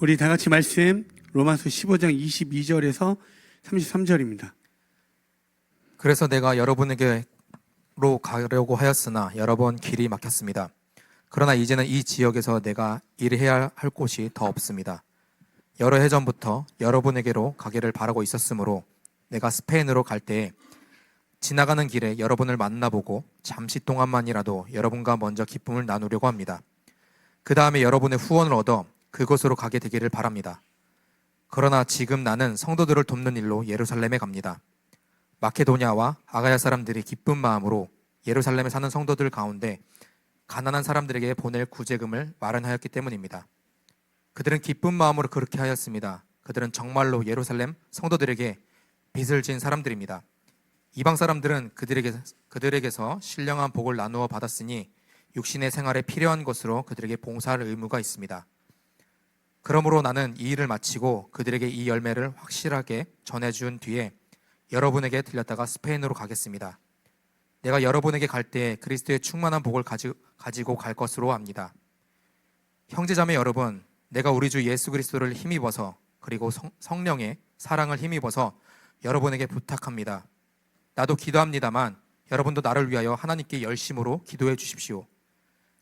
우리 다 같이 말씀 로마서 15장 22절에서 33절입니다. 그래서 내가 여러분에게로 가려고 하였으나 여러 번 길이 막혔습니다. 그러나 이제는 이 지역에서 내가 일해야 할 곳이 더 없습니다. 여러 해 전부터 여러분에게로 가기를 바라고 있었으므로 내가 스페인으로 갈 때에 지나가는 길에 여러분을 만나보고 잠시 동안만이라도 여러분과 먼저 기쁨을 나누려고 합니다. 그 다음에 여러분의 후원을 얻어 그곳으로 가게 되기를 바랍니다. 그러나 지금 나는 성도들을 돕는 일로 예루살렘에 갑니다. 마케도냐와 아가야 사람들이 기쁜 마음으로 예루살렘에 사는 성도들 가운데 가난한 사람들에게 보낼 구제금을 마련하였기 때문입니다. 그들은 기쁜 마음으로 그렇게 하였습니다. 그들은 정말로 예루살렘 성도들에게 빚을 진 사람들입니다. 이방 사람들은 그들에게서 신령한 복을 나누어 받았으니 육신의 생활에 필요한 것으로 그들에게 봉사할 의무가 있습니다. 그러므로 나는 이 일을 마치고 그들에게 이 열매를 확실하게 전해준 뒤에 여러분에게 들렸다가 스페인으로 가겠습니다. 내가 여러분에게 갈 때 그리스도의 충만한 복을 가지고 갈 것으로 압니다. 형제자매 여러분, 내가 우리 주 예수 그리스도를 힘입어서 그리고 성령의 사랑을 힘입어서 여러분에게 부탁합니다. 나도 기도합니다만 여러분도 나를 위하여 하나님께 열심으로 기도해 주십시오.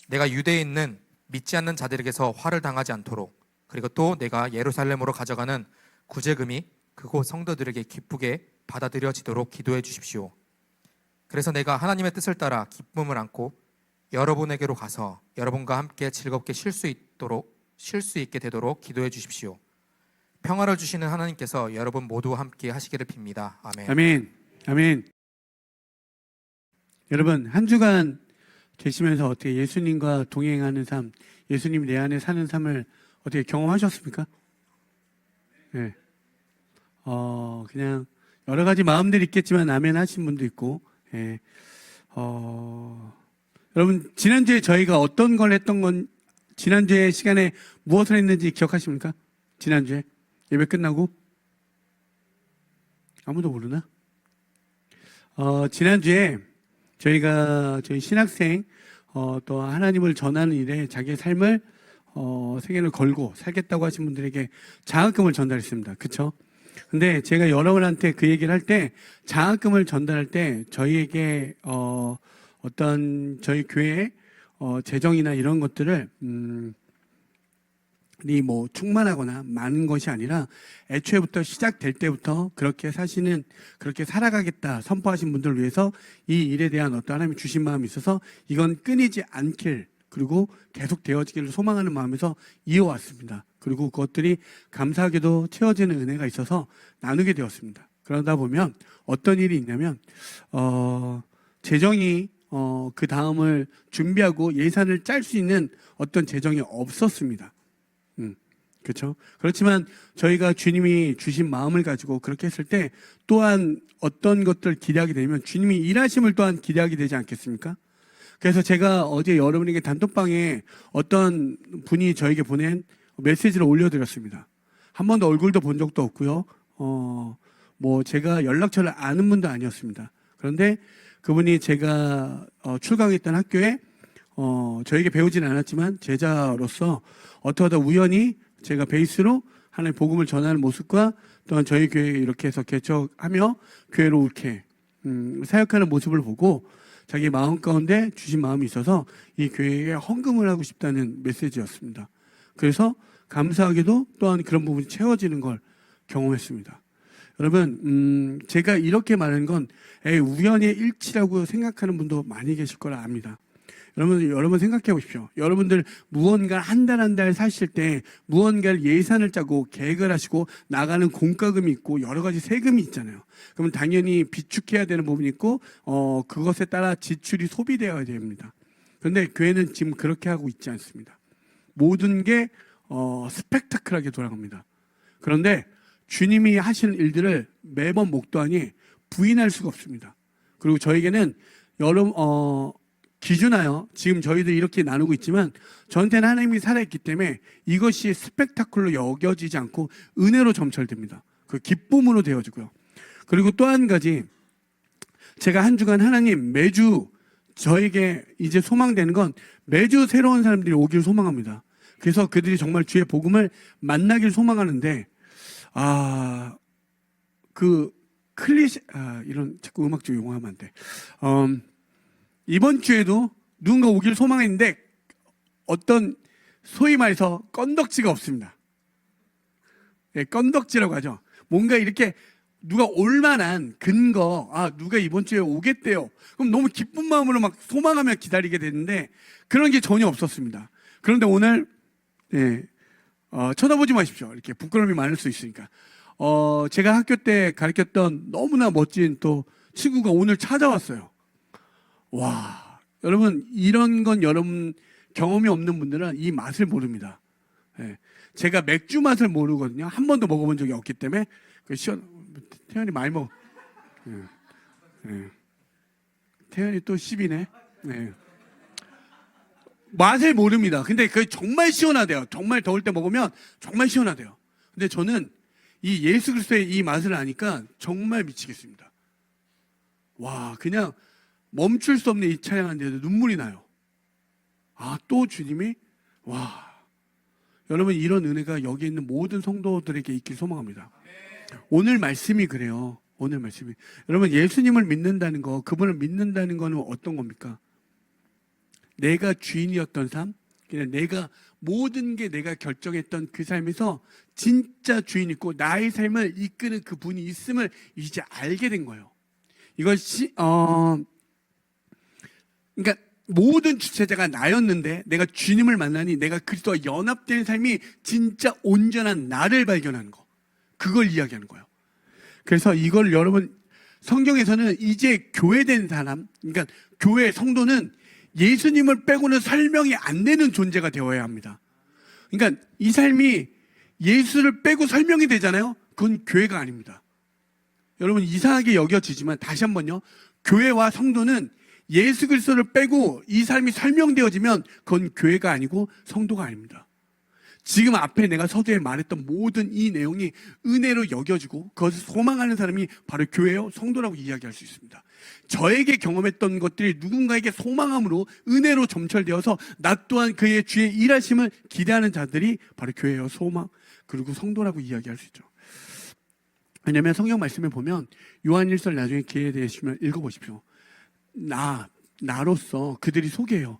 내가 유대에 있는 믿지 않는 자들에게서 화를 당하지 않도록, 그리고 또 내가 예루살렘으로 가져가는 구제금이 그곳 성도들에게 기쁘게 받아들여지도록 기도해 주십시오. 그래서 내가 하나님의 뜻을 따라 기쁨을 안고 여러분에게로 가서 여러분과 함께 즐겁게 쉴 수 있게 되도록 기도해 주십시오. 평화를 주시는 하나님께서 여러분 모두 함께 하시기를 빕니다. 아멘. 아멘. 아멘. 여러분, 한 주간 계시면서 어떻게 예수님과 동행하는 삶, 예수님 내 안에 사는 삶을 어떻게 경험하셨습니까? 네. 그냥 여러 가지 마음들이 있겠지만 아멘 하신 분도 있고, 예. 여러분, 지난주에 저희가 어떤 걸 했던 건, 지난주에 시간에 무엇을 했는지 기억하십니까? 지난주에? 예배 끝나고? 아무도 모르나? 지난주에 저희 신학생, 또 하나님을 전하는 일에 자기의 삶을, 생애를 걸고 살겠다고 하신 분들에게 장학금을 전달했습니다. 그쵸? 근데 제가 여러분한테 그 얘기를 할 때, 장학금을 전달할 때 저희에게 어떤 저희 교회의 재정이나 이런 것들을 뭐 충만하거나 많은 것이 아니라 애초에부터 시작될 때부터 그렇게 살아가겠다 선포하신 분들을 위해서 이 일에 대한 어떤 하나님이 주신 마음이 있어서 이건 끊이지 않길, 그리고 계속 되어지기를 소망하는 마음에서 이어왔습니다. 그리고 그것들이 감사하게도 채워지는 은혜가 있어서 나누게 되었습니다. 그러다 보면 어떤 일이 있냐면 재정이 그 다음을 준비하고 예산을 짤 수 있는 어떤 재정이 없었습니다. 그렇죠? 그렇지만 저희가 주님이 주신 마음을 가지고 그렇게 했을 때 또한 어떤 것들을 기대하게 되면 주님이 일하심을 또한 기대하게 되지 않겠습니까? 그래서 제가 어제 여러분에게 단톡방에 어떤 분이 저에게 보낸 메시지를 올려드렸습니다. 한 번도 얼굴도 본 적도 없고요. 제가 연락처를 아는 분도 아니었습니다. 그런데 그분이 제가 출강했던 학교에 저에게 배우진 않았지만 제자로서 어떻게 하다 우연히 제가 베이스로 하나님의 복음을 전하는 모습과 또한 저희 교회에 이렇게 해서 개척하며 교회로 이렇게 사역하는 모습을 보고 자기 마음 가운데 주신 마음이 있어서 이 교회에 헌금을 하고 싶다는 메시지였습니다. 그래서 감사하게도 또한 그런 부분이 채워지는 걸 경험했습니다. 여러분, 제가 이렇게 말하는 건 우연의 일치라고 생각하는 분도 많이 계실 거라 압니다. 여러분 생각해 보십시오. 여러분들 무언가 한 달 사실 때 무언가를 예산을 짜고 계획을 하시고 나가는 공과금이 있고 여러 가지 세금이 있잖아요. 그러면 당연히 비축해야 되는 부분이 있고 그것에 따라 지출이 소비되어야 됩니다. 그런데 교회는 지금 그렇게 하고 있지 않습니다. 모든 게 스펙타클하게 돌아갑니다. 그런데 주님이 하시는 일들을 매번 목도하니 부인할 수가 없습니다. 그리고 저에게는 기준하여 지금 저희들 이렇게 나누고 있지만 저한테는 하나님이 살아있기 때문에 이것이 스펙타클로 여겨지지 않고 은혜로 점철됩니다. 그 기쁨으로 되어지고요. 그리고 또 한 가지, 제가 한 주간 하나님 매주 저에게 이제 소망되는 건 매주 새로운 사람들이 오길 소망합니다. 그래서 그들이 정말 주의 복음을 만나길 소망하는데, 이런 자꾸 음악 좀 용어하면 안 돼. 이번 주에도 누군가 오길 소망했는데 어떤 소위 말해서 건덕지가 없습니다. 예, 건덕지라고 하죠. 뭔가 이렇게 누가 올만한 근거, 누가 이번 주에 오겠대요. 그럼 너무 기쁜 마음으로 막 소망하며 기다리게 되는데 그런 게 전혀 없었습니다. 그런데 오늘, 쳐다보지 마십시오. 이렇게 부끄러움이 많을 수 있으니까. 제가 학교 때 가르쳤던 너무나 멋진 또 친구가 오늘 찾아왔어요. 와, 여러분, 이런 건 여러분 경험이 없는 분들은 이 맛을 모릅니다. 예. 제가 맥주 맛을 모르거든요. 한 번도 먹어본 적이 없기 때문에. 태연이 많이 먹어. 태연이 또 10이네. 맛을 모릅니다. 근데 그게 정말 시원하대요. 정말 더울 때 먹으면 정말 시원하대요. 근데 저는 이 예수 그리스도의 이 맛을 아니까 정말 미치겠습니다. 와, 그냥 멈출 수 없는 이 찬양하는데도 눈물이 나요. 또 주님이, 여러분, 이런 은혜가 여기 있는 모든 성도들에게 있길 소망합니다. 오늘 말씀이 그래요. 오늘 말씀이. 여러분, 예수님을 믿는다는 거, 그분을 믿는다는 거는 어떤 겁니까? 내가 주인이었던 삶, 그냥 내가 모든 게 내가 결정했던 그 삶에서 진짜 주인 있고 나의 삶을 이끄는 그 분이 있음을 이제 알게 된 거예요. 이것이 그러니까 모든 주체자가 나였는데 내가 주님을 만나니 내가 그리스도와 연합된 삶이 진짜 온전한 나를 발견하는 거, 그걸 이야기하는 거예요. 그래서 이걸 여러분, 성경에서는 이제 교회된 사람, 그러니까 교회 성도는 예수님을 빼고는 설명이 안 되는 존재가 되어야 합니다. 그러니까 이 삶이 예수를 빼고 설명이 되잖아요. 그건 교회가 아닙니다. 여러분, 이상하게 여겨지지만 다시 한번요, 교회와 성도는 예수 그리스도를 빼고 이 삶이 설명되어지면 그건 교회가 아니고 성도가 아닙니다. 지금 앞에 내가 서두에 말했던 모든 이 내용이 은혜로 여겨지고 그것을 소망하는 사람이 바로 교회요, 성도라고 이야기할 수 있습니다. 저에게 경험했던 것들이 누군가에게 소망함으로 은혜로 점철되어서 나 또한 그의 주의 일하심을 기대하는 자들이 바로 교회요, 소망, 그리고 성도라고 이야기할 수 있죠. 왜냐하면 성경 말씀에 보면 요한1서 나중에 기회 되시면 읽어보십시오. 나로서 그들이 소개해요.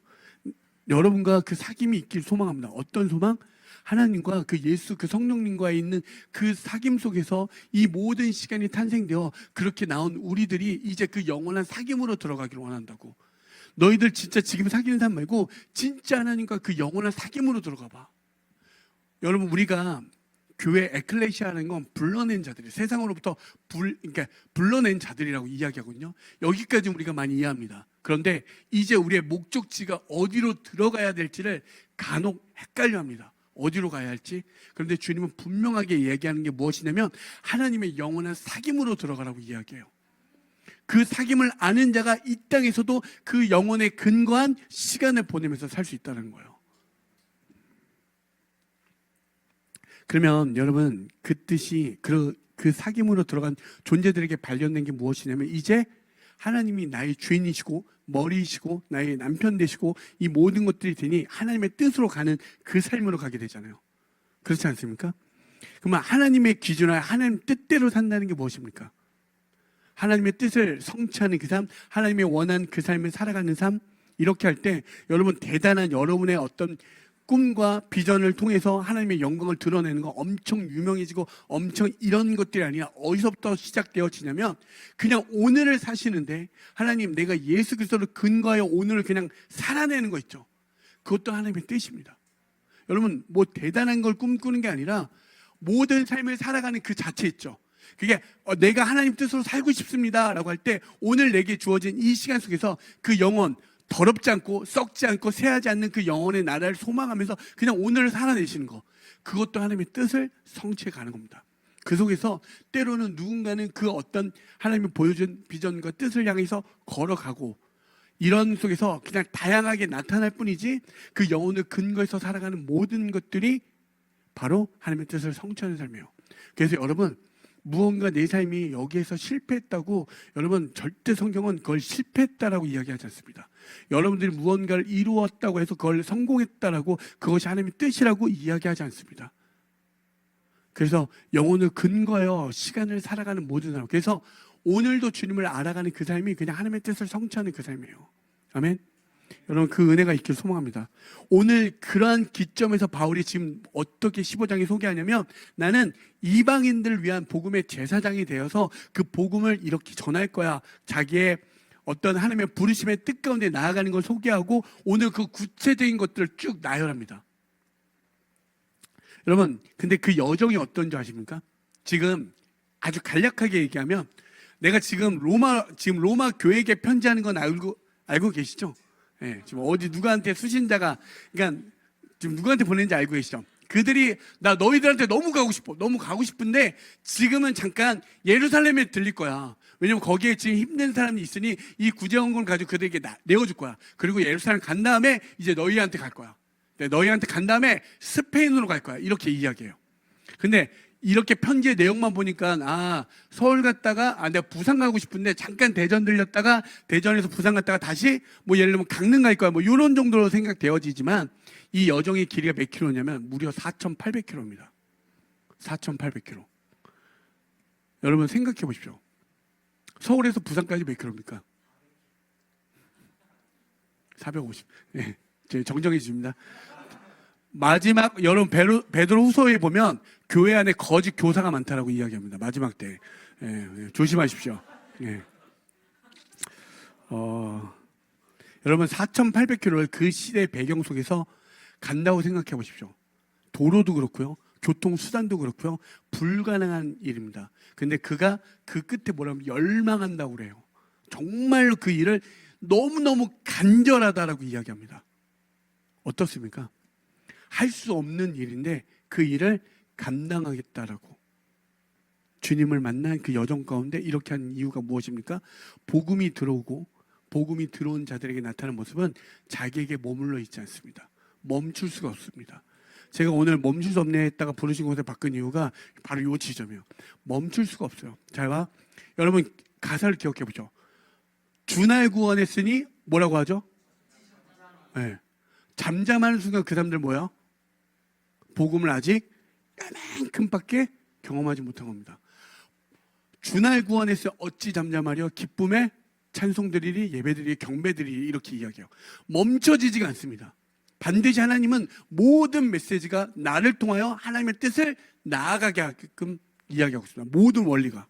여러분과 그 사귐이 있길 소망합니다. 어떤 소망? 하나님과 그 예수, 그 성령님과 있는 그 사귐 속에서 이 모든 시간이 탄생되어 그렇게 나온 우리들이 이제 그 영원한 사귐으로 들어가기를 원한다고. 너희들 진짜 지금 사귀는 사람 말고 진짜 하나님과 그 영원한 사귐으로 들어가 봐. 여러분, 우리가 교회 에클레시아라는 건 불러낸 자들이, 세상으로부터 그러니까 불러낸 자들이라고 이야기하거든요. 여기까지 우리가 많이 이해합니다. 그런데 이제 우리의 목적지가 어디로 들어가야 될지를 간혹 헷갈려합니다. 어디로 가야 할지. 그런데 주님은 분명하게 얘기하는 게 무엇이냐면 하나님의 영원한 사귐으로 들어가라고 이야기해요. 그 사귐을 아는 자가 이 땅에서도 그 영혼에 근거한 시간을 보내면서 살 수 있다는 거예요. 그러면 여러분, 그 뜻이 그 사귐으로 들어간 존재들에게 발견된 게 무엇이냐면 이제 하나님이 나의 주인이시고 머리이시고 나의 남편 되시고 이 모든 것들이 되니 하나님의 뜻으로 가는 그 삶으로 가게 되잖아요. 그렇지 않습니까? 그러면 하나님의 기준하에 하나님 뜻대로 산다는 게 무엇입니까? 하나님의 뜻을 성취하는 그 삶, 하나님의 원한 그 삶을 살아가는 삶, 이렇게 할 때 여러분, 대단한 여러분의 어떤 꿈과 비전을 통해서 하나님의 영광을 드러내는 거 엄청 유명해지고 엄청 이런 것들이 아니라 어디서부터 시작되어지냐면 그냥 오늘을 사시는데 하나님, 내가 예수 그리스도를 근거하여 오늘을 그냥 살아내는 거 있죠. 그것도 하나님의 뜻입니다. 여러분, 뭐 대단한 걸 꿈꾸는 게 아니라 모든 삶을 살아가는 그 자체 있죠. 그게 내가 하나님 뜻으로 살고 싶습니다 라고 할 때 오늘 내게 주어진 이 시간 속에서 그 영혼, 더럽지 않고 썩지 않고 새하지 않는 그 영혼의 나라를 소망하면서 그냥 오늘을 살아내시는 거, 그것도 하나님의 뜻을 성취해 가는 겁니다. 그 속에서 때로는 누군가는 그 어떤 하나님이 보여준 비전과 뜻을 향해서 걸어가고 이런 속에서 그냥 다양하게 나타날 뿐이지 그 영혼을 근거해서 살아가는 모든 것들이 바로 하나님의 뜻을 성취하는 삶이에요. 그래서 여러분, 무언가 내 삶이 여기에서 실패했다고, 여러분 절대 성경은 그걸 실패했다라고 이야기하지 않습니다. 여러분들이 무언가를 이루었다고 해서 그걸 성공했다라고, 그것이 하나님의 뜻이라고 이야기하지 않습니다. 그래서 영혼을 근거하여 시간을 살아가는 모든 사람, 그래서 오늘도 주님을 알아가는 그 삶이 그냥 하나님의 뜻을 성취하는 그 삶이에요. 아멘. 여러분 그 은혜가 있길 소망합니다. 오늘 그러한 기점에서 바울이 지금 어떻게 15장에 소개하냐면, 나는 이방인들을 위한 복음의 제사장이 되어서 그 복음을 이렇게 전할 거야. 자기의 어떤 하나님의 부르심의 뜻 가운데 나아가는 걸 소개하고, 오늘 그 구체적인 것들을 쭉 나열합니다. 여러분, 근데 그 여정이 어떤 줄 아십니까? 지금 아주 간략하게 얘기하면, 내가 지금 로마 교회에게 편지하는 건 알고 계시죠? 예, 지금 어디 누구한테 수신자가, 그러니까 지금 누구한테 보내는지 알고 계시죠? 그들이 나 너희들한테 너무 가고 싶은데 지금은 잠깐 예루살렘에 들릴 거야. 왜냐면 거기에 지금 힘든 사람이 있으니 이 구제원금을 가지고 그들에게 내어줄 거야. 그리고 예루살렘 간 다음에 이제 너희한테 갈 거야. 너희한테 간 다음에 스페인으로 갈 거야. 이렇게 이야기해요. 근데 이렇게 편지의 내용만 보니까, 서울 갔다가, 내가 부산 가고 싶은데 잠깐 대전 들렸다가, 대전에서 부산 갔다가 다시 뭐 예를 들면 강릉 갈 거야, 뭐 이런 정도로 생각되어지지만, 이 여정의 길이가 몇 킬로냐면 무려 4,800킬로입니다. 4,800킬로. 여러분 생각해 보십시오. 서울에서 부산까지 몇 킬로입니까? 450. 네, 정정해 주십니다. 마지막, 여러분 베드로 후서에 보면 교회 안에 거짓 교사가 많다라고 이야기합니다. 마지막 때. 조심하십시오. 여러분 4,800km를 그 시대의 배경 속에서 간다고 생각해 보십시오. 도로도 그렇고요, 교통수단도 그렇고요, 불가능한 일입니다. 근데 그가 그 끝에 뭐라면 열망한다고 그래요. 정말로 그 일을 너무너무 간절하다라고 이야기합니다. 어떻습니까? 할 수 없는 일인데 그 일을 감당하겠다라고. 주님을 만난 그 여정 가운데 이렇게 한 이유가 무엇입니까? 복음이 들어오고, 복음이 들어온 자들에게 나타나는 모습은 자기에게 머물러 있지 않습니다. 멈출 수가 없습니다. 제가 오늘 멈출 수 없네 했다가 부르신 곳에 바꾼 이유가 바로 이 지점이에요. 멈출 수가 없어요. 잘 봐. 여러분 가사를 기억해 보죠. 주날 구원했으니 뭐라고 하죠? 네. 잠잠하는 순간 그 사람들 뭐야? 복음을 아직 요만큼밖에 경험하지 못한 겁니다. 주날 구원했으니 어찌 잠잠하려 기쁨에 찬송드리리 예배드리리 경배드리리, 이렇게 이야기해요. 멈춰지지가 않습니다. 반드시 하나님은 모든 메시지가 나를 통하여 하나님의 뜻을 나아가게 하게끔 이야기하고 있습니다. 모든 원리가.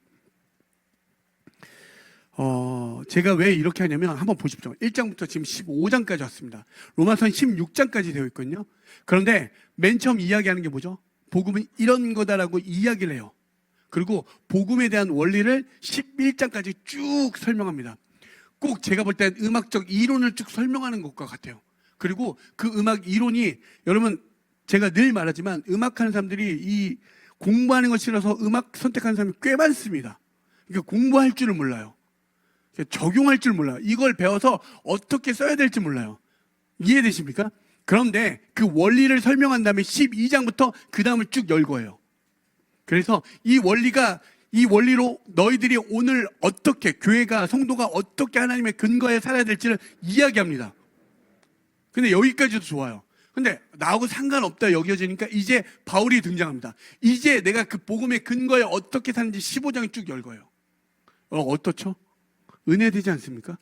제가 왜 이렇게 하냐면 한번 보십시오. 1장부터 지금 15장까지 왔습니다. 로마서는 16장까지 되어 있거든요. 그런데 맨 처음 이야기하는 게 뭐죠? 복음은 이런 거다라고 이야기를 해요. 그리고 복음에 대한 원리를 11장까지 쭉 설명합니다. 꼭 제가 볼 땐 음악적 이론을 쭉 설명하는 것과 같아요. 그리고 그 음악 이론이, 여러분 제가 늘 말하지만 음악하는 사람들이 이 공부하는 것 싫어서 음악 선택하는 사람이 꽤 많습니다. 그러니까 공부할 줄을 몰라요. 적용할 줄 몰라요. 이걸 배워서 어떻게 써야 될지 몰라요. 이해되십니까? 그런데 그 원리를 설명한 다음에 12장부터 그 다음을 쭉 열거예요. 그래서 이 원리로 너희들이 오늘 어떻게, 교회가, 성도가 어떻게 하나님의 근거에 살아야 될지를 이야기합니다. 근데 여기까지도 좋아요. 근데 나하고 상관없다 여겨지니까 이제 바울이 등장합니다. 이제 내가 그 복음의 근거에 어떻게 사는지 15장이 쭉 열거예요. 어떻죠? 은혜되지 않습니까?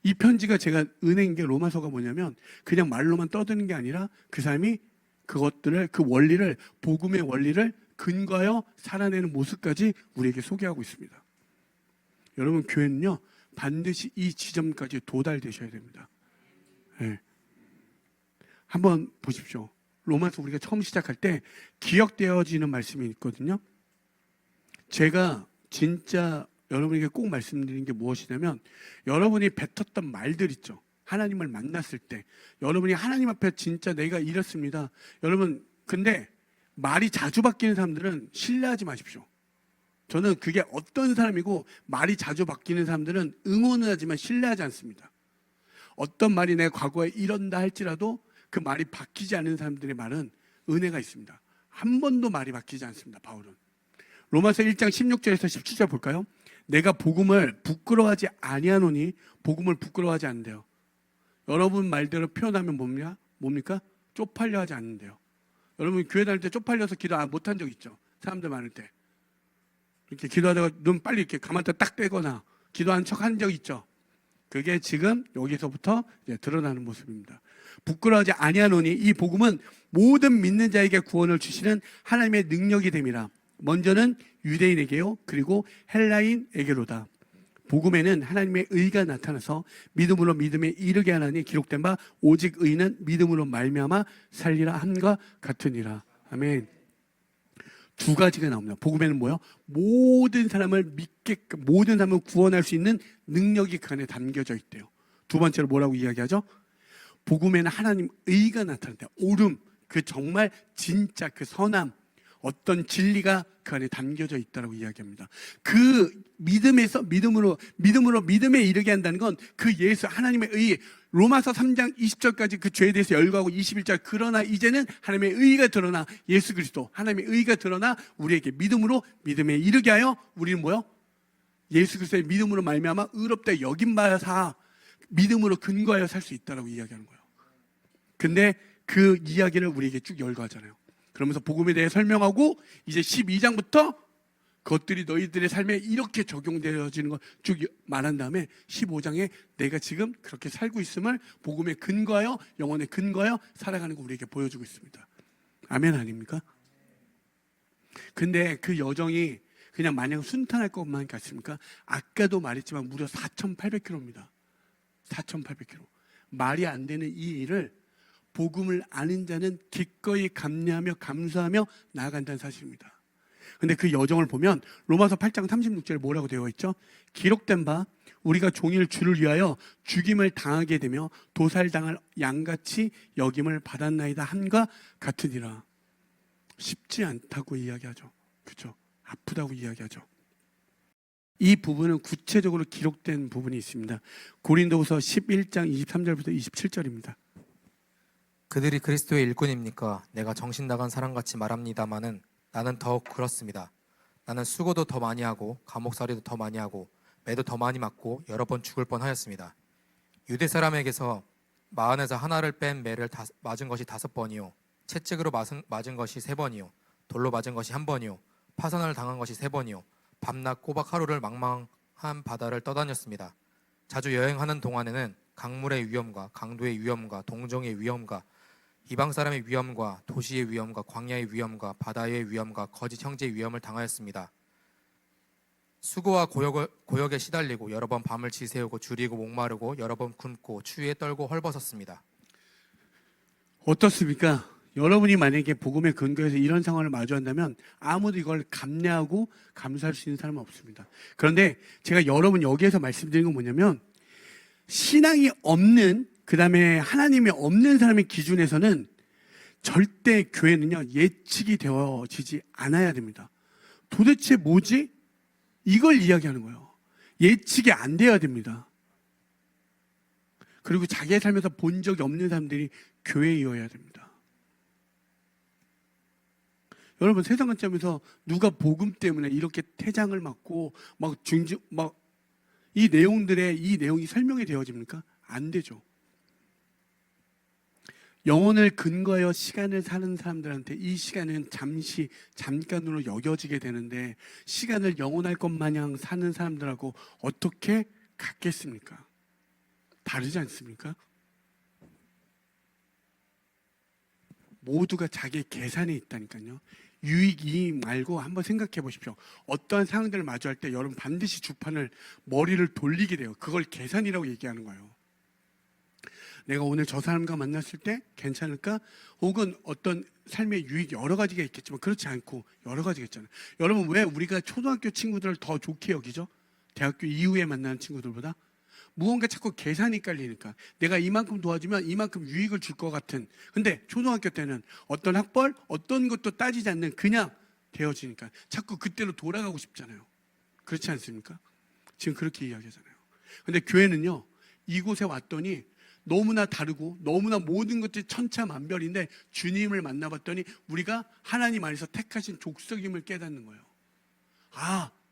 이 편지가 제가 은혜인 게, 로마서가 뭐냐면 그냥 말로만 떠드는 게 아니라 그 사람이 그것들을, 그 원리를, 복음의 원리를 근거하여 살아내는 모습까지 우리에게 소개하고 있습니다. 여러분 교회는요 반드시 이 지점까지 도달되셔야 됩니다. 네. 한번 보십시오. 로마서 우리가 처음 시작할 때 기억되어지는 말씀이 있거든요. 제가 진짜 여러분에게 꼭 말씀드린 게 무엇이냐면, 여러분이 뱉었던 말들 있죠. 하나님을 만났을 때 여러분이 하나님 앞에 진짜 내가 이렇습니다. 여러분 근데 말이 자주 바뀌는 사람들은 신뢰하지 마십시오. 저는 그게 어떤 사람이고, 말이 자주 바뀌는 사람들은 응원은 하지만 신뢰하지 않습니다. 어떤 말이 내가 과거에 이런다 할지라도 그 말이 바뀌지 않는 사람들의 말은 은혜가 있습니다. 한 번도 말이 바뀌지 않습니다. 바울은. 로마서 1장 16절에서 17절 볼까요? 내가 복음을 부끄러워하지 아니하노니 복음을 부끄러워하지 않는데요. 여러분 말대로 표현하면 뭡니까? 쪽팔려 하지 않는데요. 여러분 교회 다닐 때 쪽팔려서 기도 못한 적 있죠? 사람들 많을 때 이렇게 기도하다가 눈 빨리 이렇게 가만히 딱 떼거나 기도한 척 한 적 있죠? 그게 지금 여기서부터 이제 드러나는 모습입니다. 부끄러워하지 아니하노니 이 복음은 모든 믿는 자에게 구원을 주시는 하나님의 능력이 됨이라. 먼저는 유대인에게요, 그리고 헬라인에게로다. 복음에는 하나님의 의가 나타나서 믿음으로 믿음에 이르게 하나니 기록된 바 오직 의는 믿음으로 말미암아 살리라 함과 같으니라. 아멘. 두 가지가 나옵니다. 복음에는 뭐요? 모든 사람을 믿게끔, 모든 사람을 구원할 수 있는 능력이 그 안에 담겨져 있대요. 두 번째로 뭐라고 이야기하죠? 복음에는 하나님 의가 나타난대요. 옳음, 그 정말 진짜 그 선함, 어떤 진리가 그 안에 담겨져 있다고 이야기합니다. 그 믿음으로 믿음에 이르게 한다는 건 그 예수 하나님의 의, 로마서 3장 20절까지 그 죄에 대해서 열거하고 21절 그러나 이제는 하나님의 의가 드러나 예수 그리스도 하나님의 의가 드러나 우리에게 믿음에 이르게 하여 우리는 뭐요? 예수 그리스도의 믿음으로 말미암아 의롭다 여김 바사 믿음으로 근거하여 살 수 있다라고 이야기하는 거예요. 근데 그 이야기를 우리에게 쭉 열거하잖아요. 그러면서 복음에 대해 설명하고 이제 12장부터 그것들이 너희들의 삶에 이렇게 적용되어지는 걸 쭉 말한 다음에 15장에 내가 지금 그렇게 살고 있음을 복음에 근거하여 영혼에 근거하여 살아가는 거 우리에게 보여주고 있습니다. 아멘 아닙니까? 근데 그 여정이 그냥 마냥 순탄할 것만 같습니까? 아까도 말했지만 무려 4,800km입니다. 4,800km. 말이 안 되는 이 일을 복음을 아는 자는 기꺼이 감내하며 감수하며 나아간다는 사실입니다. 근데 그 여정을 보면 로마서 8장 36절에 뭐라고 되어 있죠? 기록된 바 우리가 종일 주를 위하여 죽임을 당하게 되며 도살당할 양같이 여김을 받았나이다 함과 같으니라. 쉽지 않다고 이야기하죠. 그렇죠? 아프다고 이야기하죠. 이 부분은 구체적으로 기록된 부분이 있습니다. 고린도후서 11장 23절부터 27절입니다. 그들이 그리스도의 일꾼입니까? 내가 정신 나간 사람같이 말합니다마는 나는 더욱 그렇습니다. 나는 수고도 더 많이 하고 감옥살이도 더 많이 하고 매도 더 많이 맞고 여러 번 죽을 뻔하였습니다. 유대 사람에게서 마흔에서 하나를 뺀 매를 맞은 것이 5번이요 채찍으로 맞은 것이 3번이요 돌로 맞은 것이 1번이요 파선을 당한 것이 3번이요 밤낮 꼬박 하루를 망망한 바다를 떠다녔습니다. 자주 여행하는 동안에는 강물의 위험과 강도의 위험과 동정의 위험과 이방 사람의 위험과 도시의 위험과 광야의 위험과 바다의 위험과 거짓 형제의 위험을 당하였습니다. 수고와 고역에 시달리고 여러 번 밤을 지새우고 줄이고 목마르고 여러 번 굶고 추위에 떨고 헐벗었습니다. 어떻습니까? 여러분이 만약에 복음의 근거에서 이런 상황을 마주한다면 아무도 이걸 감내하고 감수할 수 있는 사람은 없습니다. 그런데 제가 여러분 여기에서 말씀드리는 건 뭐냐면 신앙이 없는 그 다음에 하나님이 없는 사람의 기준에서는 절대 교회는요 예측이 되어지지 않아야 됩니다. 도대체 뭐지? 이걸 이야기하는 거예요. 예측이 안 돼야 됩니다. 그리고 자기의 삶에서 본 적이 없는 사람들이 교회이어야 됩니다. 여러분 세상 관점에서 누가 복음 때문에 이렇게 태장을 맞고 이 내용이 설명이 되어집니까? 안 되죠. 영혼을 근거하여 시간을 사는 사람들한테 이 시간은 잠깐으로 여겨지게 되는데 시간을 영원할 것 마냥 사는 사람들하고 어떻게 같겠습니까? 다르지 않습니까? 모두가 자기의 계산에 있다니까요. 유익, 이익 말고 한번 생각해 보십시오. 어떠한 상황들을 마주할 때 여러분 반드시 주판을 머리를 돌리게 돼요. 그걸 계산이라고 얘기하는 거예요. 내가 오늘 저 사람과 만났을 때 괜찮을까? 혹은 어떤 삶의 유익이 여러 가지가 있겠지만 그렇지 않고 여러 가지가 있잖아요. 여러분 왜 우리가 초등학교 친구들을 더 좋게 여기죠? 대학교 이후에 만나는 친구들보다? 무언가 자꾸 계산이 깔리니까 내가 이만큼 도와주면 이만큼 유익을 줄 것 같은. 근데 초등학교 때는 어떤 학벌, 어떤 것도 따지지 않는 그냥 되어지니까 자꾸 그때로 돌아가고 싶잖아요. 그렇지 않습니까? 지금 그렇게 이야기하잖아요. 근데 교회는요 이곳에 왔더니 너무나 다르고 너무나 모든 것들이 천차만별인데 주님을 만나봤더니 우리가 하나님 안에서 택하신 족속임을 깨닫는 거예요.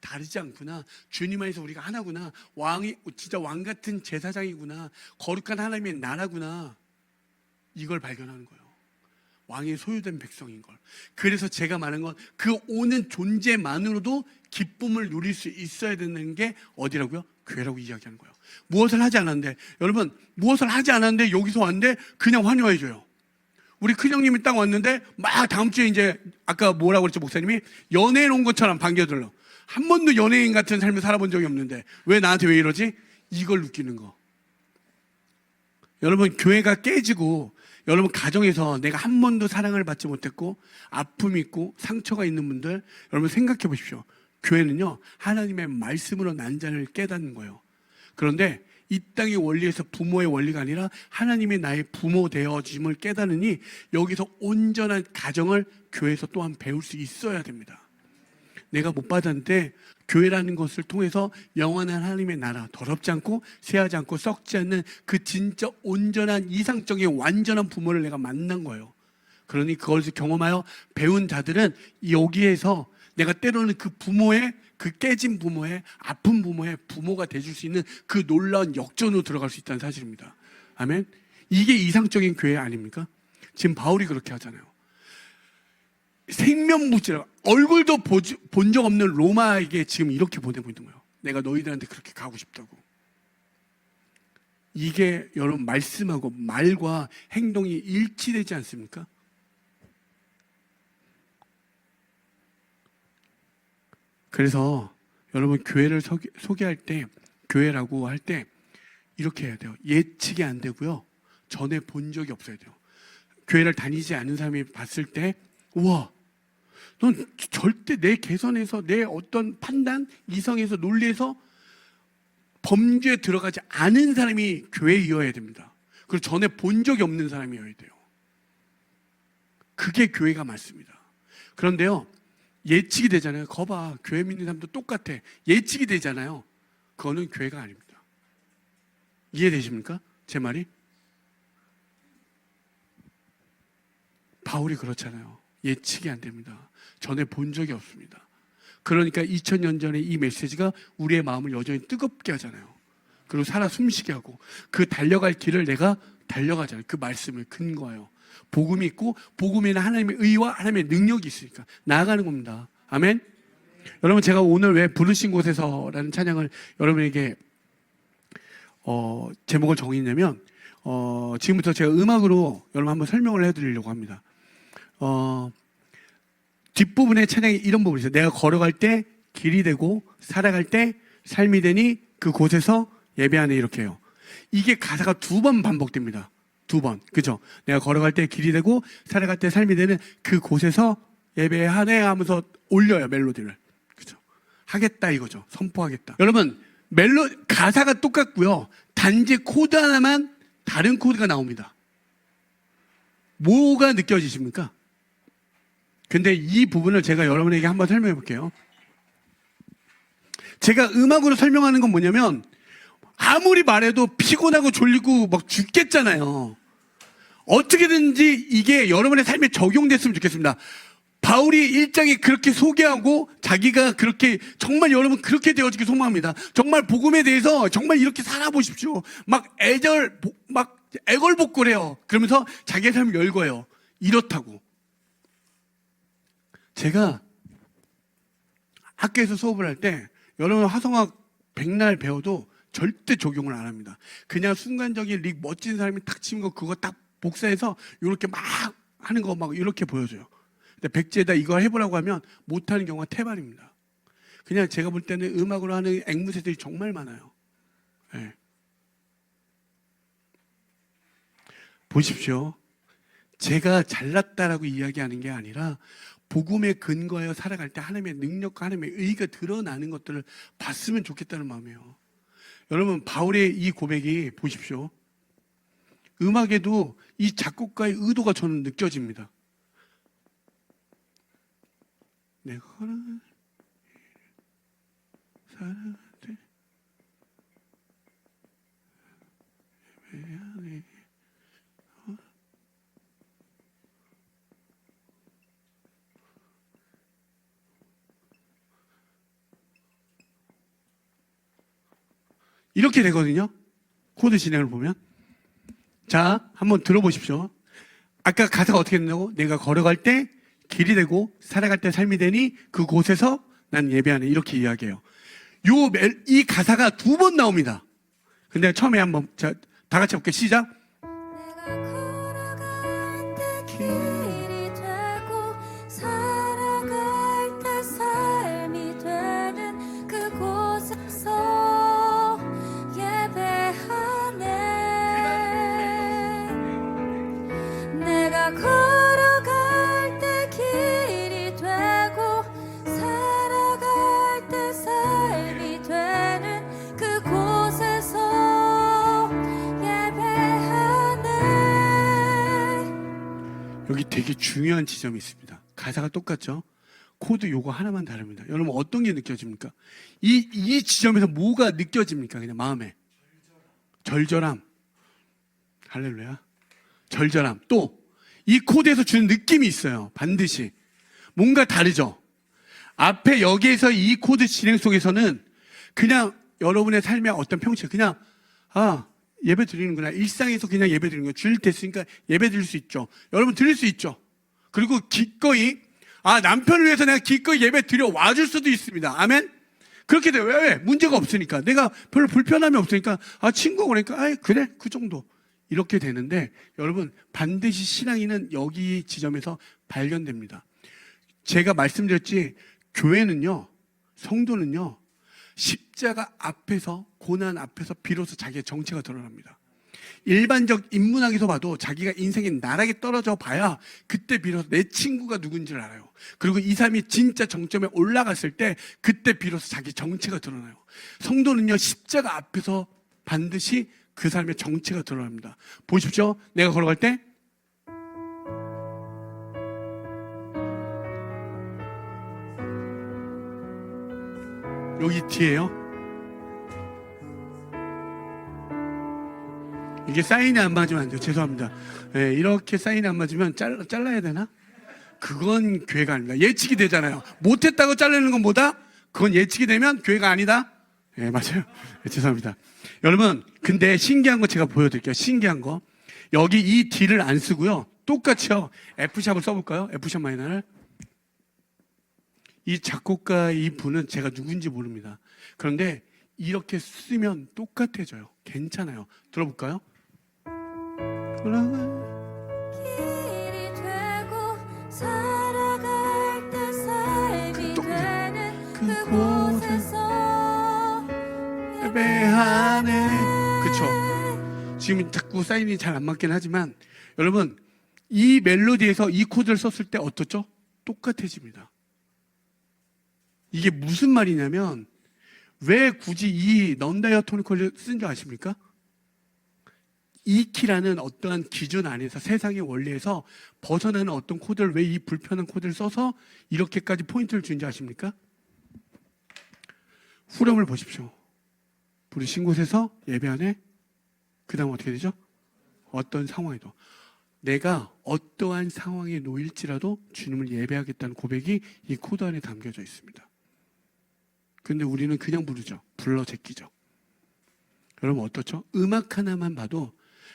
다르지 않구나. 주님 안에서 우리가 하나구나. 왕이 진짜 왕 같은 제사장이구나. 거룩한 하나님의 나라구나. 이걸 발견하는 거예요. 왕의 소유된 백성인 걸. 그래서 제가 말한 건 그 오는 존재만으로도 기쁨을 누릴 수 있어야 되는 게 어디라고요? 교회라고 이야기하는 거예요. 무엇을 하지 않았는데, 여러분 무엇을 하지 않았는데 여기서 왔는데 그냥 환호해줘요. 우리 큰형님이 딱 왔는데 막 다음 주에 이제 아까 뭐라고 그랬죠 목사님이? 연예인 온 것처럼 반겨들러. 한 번도 연예인 같은 삶을 살아본 적이 없는데 왜 나한테 왜 이러지? 이걸 느끼는 거. 여러분 교회가 깨지고 여러분 가정에서 내가 한 번도 사랑을 받지 못했고 아픔이 있고 상처가 있는 분들 여러분 생각해 보십시오. 교회는요 하나님의 말씀으로 난자를 깨닫는 거예요. 그런데 이 땅의 원리에서 부모의 원리가 아니라 하나님의 나의 부모 되어짐을 깨닫으니 여기서 온전한 가정을 교회에서 또한 배울 수 있어야 됩니다. 내가 못 받았는데 교회라는 것을 통해서 영원한 하나님의 나라, 더럽지 않고 쇠하지 않고 썩지 않는 그 진짜 온전한 이상적인 완전한 부모를 내가 만난 거예요. 그러니 그것을 경험하여 배운 자들은 여기에서 내가 때로는 그 부모의 그 깨진 부모의 아픈 부모의 부모가 돼줄 수 있는 그 놀라운 역전으로 들어갈 수 있다는 사실입니다. 아멘. 이게 이상적인 교회 아닙니까? 지금 바울이 그렇게 하잖아요. 생면부지라 얼굴도 본 적 없는 로마에게 지금 이렇게 보내고 있는 거예요. 내가 너희들한테 그렇게 가고 싶다고. 이게 여러분 말씀하고 말과 행동이 일치되지 않습니까? 그래서 여러분 교회를 소개할 때 교회라고 할 때 이렇게 해야 돼요. 예측이 안 되고요. 전에 본 적이 없어야 돼요. 교회를 다니지 않은 사람이 봤을 때 우와 넌 절대 내 개선에서 내 어떤 판단, 이성에서 논리에서 범죄에 들어가지 않은 사람이 교회이어야 됩니다. 그리고 전에 본 적이 없는 사람이어야 돼요. 그게 교회가 맞습니다. 그런데요 예측이 되잖아요. 거봐 교회 믿는 사람도 똑같아. 예측이 되잖아요. 그거는 교회가 아닙니다. 이해되십니까? 제 말이? 바울이 그렇잖아요. 예측이 안 됩니다. 전에 본 적이 없습니다. 그러니까 2000년 전에 이 메시지가 우리의 마음을 여전히 뜨겁게 하잖아요. 그리고 살아 숨쉬게 하고 그 달려갈 길을 내가 달려가잖아요. 그 말씀을 근거하여 복음이 있고 복음에는 하나님의 의와 하나님의 능력이 있으니까 나아가는 겁니다. 아멘. 여러분 제가 오늘 왜 부르신 곳에서라는 찬양을 여러분에게 제목을 정했냐면 지금부터 제가 음악으로 여러분 한번 설명을 해드리려고 합니다. 뒷부분에 찬양이 이런 부분이 있어요. 내가 걸어갈 때 길이 되고 살아갈 때 삶이 되니 그곳에서 예배하네 이렇게 해요. 이게 가사가 2번 반복됩니다. 2번. 그죠? 내가 걸어갈 때 길이 되고 살아갈 때 삶이 되는 그곳에서 예배하네 하면서 올려요 멜로디를. 그죠? 하겠다 이거죠. 선포하겠다. 여러분 가사가 똑같고요. 단지 코드 하나만 다른 코드가 나옵니다. 뭐가 느껴지십니까? 근데 이 부분을 제가 여러분에게 한번 설명해 볼게요. 제가 음악으로 설명하는 건 뭐냐면 아무리 말해도 피곤하고 졸리고 막 죽겠잖아요. 어떻게든지 이게 여러분의 삶에 적용됐으면 좋겠습니다. 바울이 1장에 그렇게 소개하고 자기가 그렇게 정말 여러분 그렇게 되어지길 소망합니다. 정말 복음에 대해서 정말 이렇게 살아보십시오. 막 애걸복걸해요. 그러면서 자기의 삶을 열거해요. 이렇다고. 제가 학교에서 수업을 할 때 여러분 화성학 백날 배워도 절대 적용을 안 합니다. 그냥 순간적인 멋진 사람이 탁 치는 거 그거 딱 복사해서 이렇게 막 하는 거 막 이렇게 보여줘요. 근데 백지에다 이거 해보라고 하면 못하는 경우가 태반입니다. 그냥 제가 볼 때는 음악으로 하는 앵무새들이 정말 많아요. 네. 보십시오. 제가 잘났다라고 이야기하는 게 아니라 복음에 근거하여 살아갈 때 하나님의 능력과 하나님의 의가 드러나는 것들을 봤으면 좋겠다는 마음이에요. 여러분 바울의 이 고백이 보십시오. 음악에도 이 작곡가의 의도가 저는 느껴집니다. 내가 사랑한테 이렇게 되거든요. 코드 진행을 보면. 자, 한번 들어보십시오. 아까 가사가 어떻게 된다고? 내가 걸어갈 때 길이 되고 살아갈 때 삶이 되니 그곳에서 난 예배하네. 이렇게 이야기해요. 이 가사가 2번 나옵니다. 근데 처음에 한번 다 같이 볼게요. 시작. 내가 걸어갈 때 길이 되고 살아갈 때 삶이 되는 그곳에서 예배하네. 내가 걸어갈 때 길이 되고 살아갈 때 삶이 되는 그곳에서 예배하네. 여기 되게 중요한 지점이 있습니다. 가사가 똑같죠? 코드 요거 하나만 다릅니다. 여러분 어떤 게 느껴집니까? 이 지점에서 뭐가 느껴집니까? 그냥 마음에. 절절함. 할렐루야. 절절함. 또 이 코드에서 주는 느낌이 있어요. 반드시. 뭔가 다르죠? 앞에 여기에서 이 코드 진행 속에서는 그냥 여러분의 삶의 어떤 평시 그냥 예배 드리는구나. 일상에서 그냥 예배 드리는 거예요. 주일 됐으니까 예배 드릴 수 있죠. 여러분 드릴 수 있죠. 그리고 기꺼이 남편을 위해서 내가 기꺼이 예배 드려 와줄 수도 있습니다. 아멘. 그렇게 돼요. 왜? 문제가 없으니까. 내가 별로 불편함이 없으니까 친구가 그러니까 그래 그 정도. 이렇게 되는데 여러분 반드시 신앙인은 여기 지점에서 발견됩니다. 제가 말씀드렸지 교회는요, 성도는요, 십자가 앞에서 고난 앞에서 비로소 자기의 정체가 드러납니다. 일반적 인문학에서 봐도 자기가 인생의 나락에 떨어져 봐야 그때 비로소 내 친구가 누군지를 알아요. 그리고 이 삶이 진짜 정점에 올라갔을 때 그때 비로소 자기 정체가 드러나요. 성도는요, 십자가 앞에서 반드시 그 삶의 정체가 드러납니다. 보십시오. 내가 걸어갈 때 여기 뒤에요. 이게 사인이 안 맞으면 안 돼요. 죄송합니다. 네, 이렇게 사인이 안 맞으면 잘라야 되나? 그건 교회가 아닙니다. 예측이 되잖아요. 못했다고 자르는 건 뭐다? 그건 예측이 되면 교회가 아니다? 네, 맞아요. 네, 죄송합니다. 여러분, 근데 신기한 거 제가 보여드릴게요. 신기한 거. 여기 이 D를 안 쓰고요. 똑같이요. F샵을 써볼까요? F샵 마이너를. 이 작곡가 이 분은 제가 누군지 모릅니다. 그런데 이렇게 쓰면 똑같아져요. 괜찮아요. 들어볼까요? 길이 되고 살아갈 때 삶이 되는 그곳에서 예배하네. 그쵸? 지금 자꾸 사인이 잘 안 맞긴 하지만 여러분 이 멜로디에서 이 코드를 썼을 때 어떻죠? 똑같아집니다. 이게 무슨 말이냐면 왜 굳이 이 넌다이아토니컬을 쓴 줄 아십니까? 이 키라는 어떠한 기준 안에서 세상의 원리에서 벗어나는 어떤 코드를 왜 이 불편한 코드를 써서 이렇게까지 포인트를 준지 아십니까? 후렴을 보십시오. 부르신 곳에서 예배하네. 그 다음 어떻게 되죠? 어떤 상황에도 내가 어떠한 상황에 놓일지라도 주님을 예배하겠다는 고백이 이 코드 안에 담겨져 있습니다. 근데 우리는 그냥 부르죠. 불러 제끼죠. 여러분 어떻죠? 음악 하나만 봐도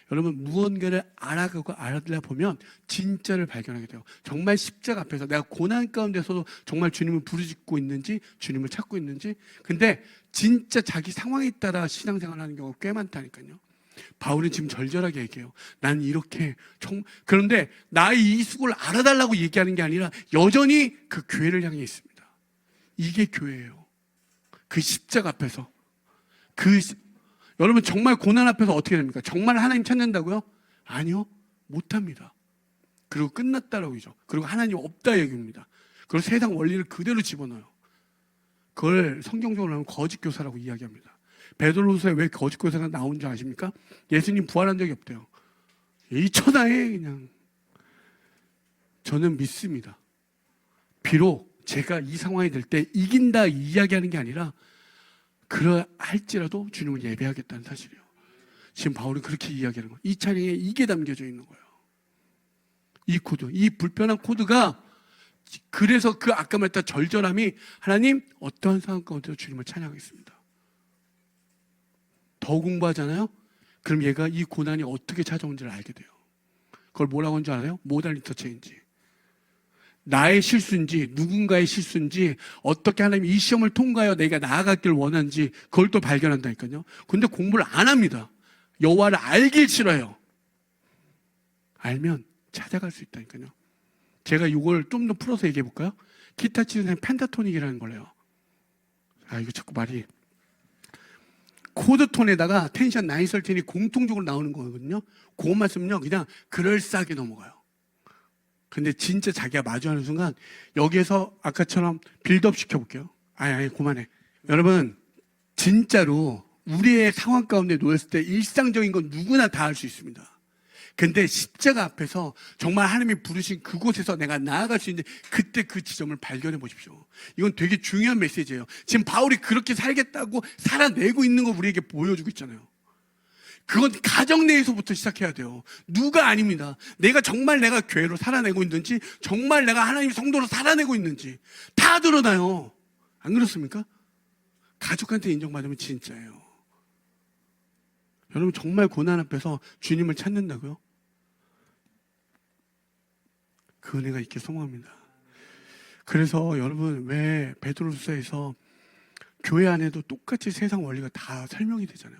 여러분 무언가를 알아가고 알아보면 진짜를 발견하게 돼요. 정말 십자가 앞에서 내가 고난 가운데서도 정말 주님을 부르짖고 있는지 주님을 찾고 있는지. 근데 진짜 자기 상황에 따라 신앙생활하는 경우가 꽤 많다니까요. 바울은 지금 절절하게 얘기해요. 난 이렇게 그런데 나의 이 수고를 알아달라고 얘기하는 게 아니라 여전히 그 교회를 향해 있습니다. 이게 교회예요. 그 십자가 앞에서 여러분 정말 고난 앞에서 어떻게 됩니까? 정말 하나님 찾는다고요? 아니요, 못합니다. 그리고 끝났다라고 하죠. 그리고 하나님 없다 얘기입니다. 그리고 세상 원리를 그대로 집어넣어요. 그걸 성경적으로 하면 거짓 교사라고 이야기합니다. 베드로후서에 왜 거짓 교사가 나온 줄 아십니까? 예수님 부활한 적이 없대요. 이 천하에 그냥 저는 믿습니다. 비록 제가 이 상황이 될 때 이긴다 이야기하는 게 아니라 그러할지라도 주님을 예배하겠다는 사실이에요. 지금 바울은 그렇게 이야기하는 거예요. 이 찬양에 이게 담겨져 있는 거예요. 이 코드, 이 불편한 코드가 그래서 그 아까 말했던 절절함이 하나님 어떠한 상황 가운데서 주님을 찬양하겠습니다. 더 공부하잖아요. 그럼 얘가 이 고난이 어떻게 찾아온지를 알게 돼요. 그걸 뭐라고 하는 줄 알아요? 모달리터 체인지. 나의 실수인지 누군가의 실수인지 어떻게 하나님이 이 시험을 통과하여 내가 나아가길 원하는지 그걸 또 발견한다니까요. 근데 공부를 안 합니다. 여호와를 알길 싫어요. 알면 찾아갈 수 있다니까요. 제가 이걸 좀 더 풀어서 얘기해 볼까요? 기타 치는 사람이 펜타토닉이라는 거래요. 이거 자꾸 말이 코드톤에다가 텐션 913이 공통적으로 나오는 거거든요. 그것만 쓰면요 그냥 그럴싸하게 넘어가요. 근데 진짜 자기가 마주하는 순간 여기에서 아까처럼 빌드업 시켜볼게요. 아니 그만해. 여러분 진짜로 우리의 상황 가운데 놓였을 때 일상적인 건 누구나 다 할 수 있습니다. 근데 십자가 앞에서 정말 하나님이 부르신 그곳에서 내가 나아갈 수 있는 그때 그 지점을 발견해 보십시오. 이건 되게 중요한 메시지예요. 지금 바울이 그렇게 살겠다고 살아내고 있는 거 우리에게 보여주고 있잖아요. 그건 가정 내에서부터 시작해야 돼요. 누가 아닙니다. 내가 교회로 살아내고 있는지 정말 내가 하나님의 성도로 살아내고 있는지 다 드러나요. 안 그렇습니까? 가족한테 인정받으면 진짜예요. 여러분 정말 고난 앞에서 주님을 찾는다고요? 그 은혜가 있길 소망합니다. 그래서 여러분 왜 베드로서에서 교회 안에도 똑같이 세상 원리가 다 설명이 되잖아요.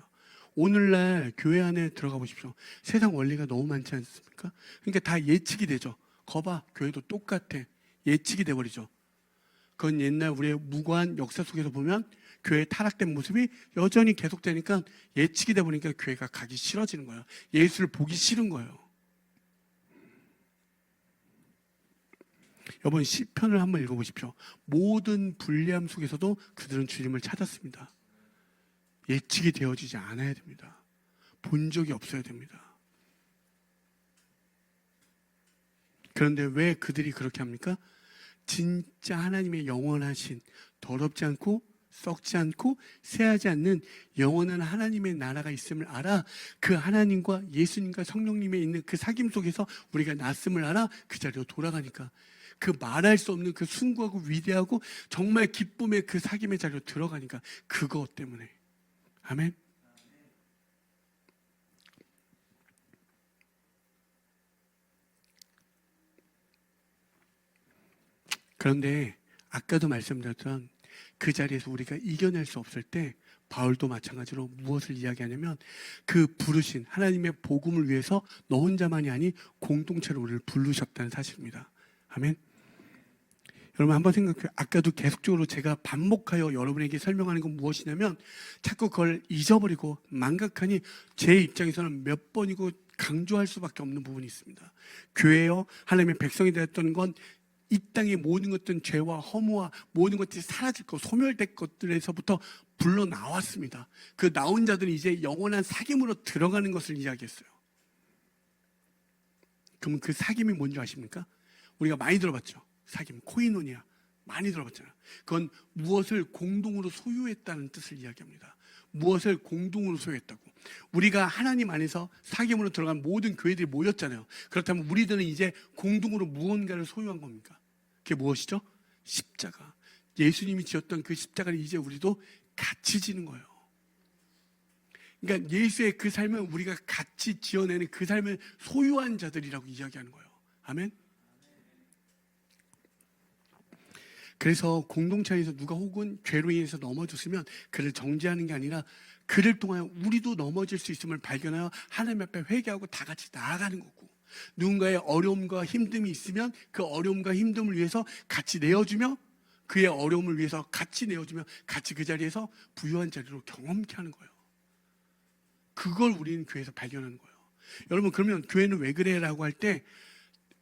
오늘날 교회 안에 들어가 보십시오. 세상 원리가 너무 많지 않습니까? 그러니까 다 예측이 되죠. 거봐 교회도 똑같아. 예측이 돼버리죠. 그건 옛날 우리의 무고한 역사 속에서 보면 교회의 타락된 모습이 여전히 계속되니까 예측이 돼 보니까 교회가 가기 싫어지는 거예요. 예수를 보기 싫은 거예요. 여러분 시편을 한번 읽어보십시오. 모든 불리함 속에서도 그들은 주님을 찾았습니다. 예측이 되어지지 않아야 됩니다. 본 적이 없어야 됩니다. 그런데 왜 그들이 그렇게 합니까? 진짜 하나님의 영원하신 더럽지 않고 썩지 않고 쇠하지 않는 영원한 하나님의 나라가 있음을 알아 그 하나님과 예수님과 성령님의 있는 그 사귐 속에서 우리가 났음을 알아 그 자리로 돌아가니까 그 말할 수 없는 그 숭고하고 위대하고 정말 기쁨의 그 사귐의 자리로 들어가니까 그것 때문에 아멘. 그런데 아까도 말씀드렸던 그 자리에서 우리가 이겨낼 수 없을 때 바울도 마찬가지로 무엇을 이야기하냐면 그 부르신 하나님의 복음을 위해서 너 혼자만이 아닌 공동체로 우리를 부르셨다는 사실입니다. 아멘. 여러분 한번 생각해요. 아까도 계속적으로 제가 반복하여 여러분에게 설명하는 건 무엇이냐면 자꾸 그걸 잊어버리고 망각하니 제 입장에서는 몇 번이고 강조할 수밖에 없는 부분이 있습니다. 교회요 하나님의 백성이 되었던 건 이 땅의 모든 것들은 죄와 허무와 모든 것들이 사라질 것, 소멸될 것들에서부터 불러 나왔습니다. 그 나온 자들은 이제 영원한 사귐으로 들어가는 것을 이야기했어요. 그러면 그 사귐이 뭔지 아십니까? 우리가 많이 들어봤죠. 사귐, 코이노니아 많이 들어봤잖아요. 그건 무엇을 공동으로 소유했다는 뜻을 이야기합니다. 무엇을 공동으로 소유했다고. 우리가 하나님 안에서 사귐으로 들어간 모든 교회들이 모였잖아요. 그렇다면 우리들은 이제 공동으로 무언가를 소유한 겁니까? 그게 무엇이죠? 십자가. 예수님이 지었던 그 십자가를 이제 우리도 같이 지는 거예요. 그러니까 예수의 그 삶을 우리가 같이 지어내는 그 삶을 소유한 자들이라고 이야기하는 거예요. 아멘. 그래서 공동체에서 누가 혹은 죄로 인해서 넘어졌으면 그를 정죄하는 게 아니라 그를 통하여 우리도 넘어질 수 있음을 발견하여 하나님 앞에 회개하고 다 같이 나아가는 거고, 누군가의 어려움과 힘듦이 있으면 그 어려움과 힘듦을 위해서 같이 내어주며 그의 어려움을 위해서 같이 내어주며 같이 그 자리에서 부유한 자리로 경험케 하는 거예요. 그걸 우리는 교회에서 발견하는 거예요. 여러분 그러면 교회는 왜 그래라고 할 때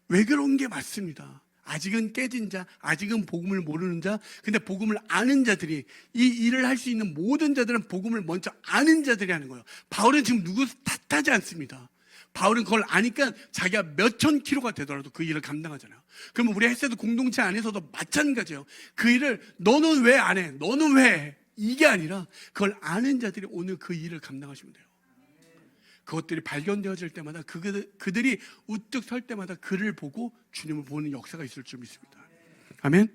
왜 그런 게 맞습니다. 아직은 깨진 자, 아직은 복음을 모르는 자, 근데 복음을 아는 자들이 이 일을 할 수 있는 모든 자들은 복음을 먼저 아는 자들이 하는 거예요. 바울은 지금 누구 탓하지 않습니다. 바울은 그걸 아니까 자기가 몇천 킬로가 되더라도 그 일을 감당하잖아요. 그러면 우리 헬세드 공동체 안에서도 마찬가지예요. 그 일을 너는 왜 안 해? 너는 왜 해? 이게 아니라 그걸 아는 자들이 오늘 그 일을 감당하시면 돼요. 그것들이 발견되어질 때마다 그들이 우뚝 설 때마다 그를 보고 주님을 보는 역사가 있을 줄 믿습니다. 아멘.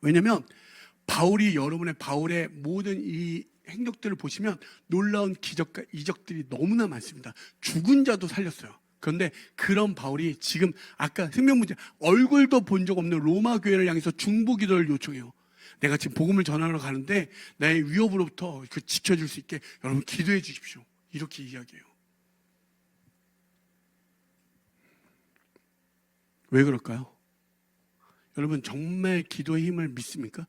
왜냐하면 바울의 모든 이 행적들을 보시면 놀라운 기적과 이적들이 너무나 많습니다. 죽은 자도 살렸어요. 그런데 그런 바울이 지금 아까 생명문제 얼굴도 본 적 없는 로마 교회를 향해서 중보기도를 요청해요. 내가 지금 복음을 전하러 가는데 나의 위협으로부터 그 지켜줄 수 있게 여러분 기도해 주십시오. 이렇게 이야기해요. 왜 그럴까요? 여러분 정말 기도의 힘을 믿습니까?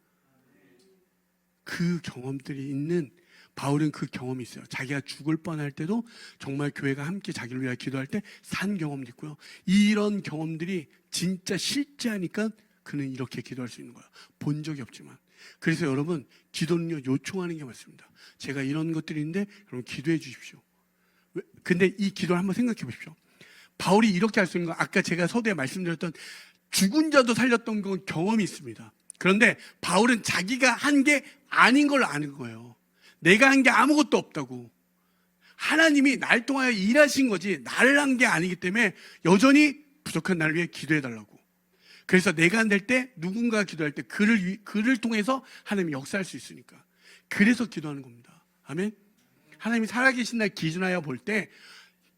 그 경험들이 있는 바울은 그 경험이 있어요. 자기가 죽을 뻔할 때도 정말 교회가 함께 자기를 위하여 기도할 때 산 경험도 있고요. 이런 경험들이 진짜 실제하니까 그는 이렇게 기도할 수 있는 거예요. 본 적이 없지만. 그래서 여러분 기도는요 요청하는 게 맞습니다. 제가 이런 것들이 있는데 여러분 기도해 주십시오. 근데 이 기도를 한번 생각해 보십시오. 바울이 이렇게 할 수 있는 거 아까 제가 서두에 말씀드렸던 죽은 자도 살렸던 건 경험이 있습니다. 그런데 바울은 자기가 한 게 아닌 걸 아는 거예요. 내가 한 게 아무것도 없다고. 하나님이 날 통하여 일하신 거지 나를 한 게 아니기 때문에 여전히 부족한 나를 위해 기도해 달라고. 그래서 내가 안 될 때 누군가 기도할 때 그를 통해서 하나님이 역사할 수 있으니까. 그래서 기도하는 겁니다. 아멘. 하나님이 살아계신 날 기준하여 볼 때